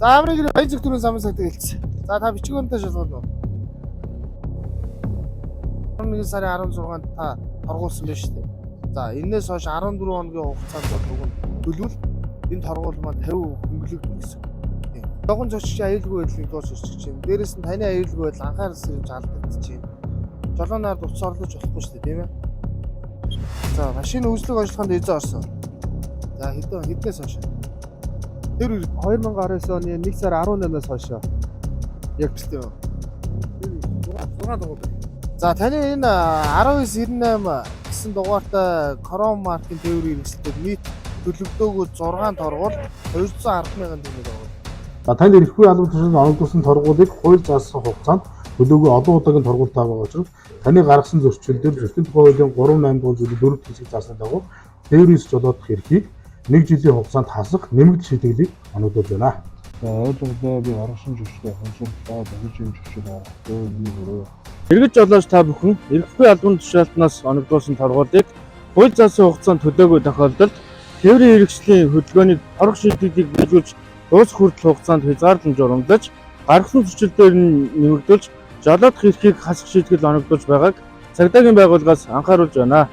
За амрыг баян зөвтөрийн самын цагт хэлсэн. За та бичгүүнтэй шалгуулна уу? 11 сарын 16-нд та торгуулсан байна шүү дээ. За энээс хойш 14 хоногийн хугацаанд бол уг нь төлвөл энэ торгуул маань 50% хөнгөлөгдөн гэсэн. Тийм. Догон зочигчийн аюулгүй байдлыг дуусгаж чинь. Дээрээс нь таны аюулгүй байдал анхаарал сэрэмж алдагдчихээн. Жолооноор утас орлож болохгүй шүү дээ, тийм ээ. За машины үзлэг ажиллагаанд эзэн орсон. За хэднээс хойш? Тэр 2019 оны 1 сар 18-наас хойш. Яг тийм. 6 дугаар. За таны энэ 1998 гэсэн дугаартай Кром маркийн тээврийн хэрэгсэлтэд нийт төлөвлөгдөөгөө 6 торгуул 210,000 төгрөг байгаа. За танд эрхгүй албан тушаалд оногдуулсан торгуулийг хууль заасан хугацаанд төлөөгүй олон удаагийн торгуултай байгаа учраас таны гаргасан зөрчилдөр зөрчлийн тухай хуулийн 3.8 дугаар зүйлийн 4 хэсэг заасан дагуу тээврээс жолоодох эрхийг 1 жилийн хугацаанд хасах нэмэгдэл шийдэглийг оногдуулж байна. За ойлгодлоо би гаргасан зөрчилтэй хоншилтлаа дахиж юм зөрчил авах. Эргэж жолооч та бүхэн эрхгүй албан тушаалтнаас оногдуулсан торгуулийг хууль заасан хугацаанд төлөөгүй тохиолдолд тээврийн хэрэгслийн хөдөлгөөний торох шийдвэрийг биелүүлж дуусах хүртэл хугацаанд хязгаарлан журамлаж гаргасан зөрчилдөөр нь нэмэгдүүлж жолоодох эрхийг хасах шийтгэл оногдуулж байгааг цагдаагийн байгууллагаас анхааруулж байна.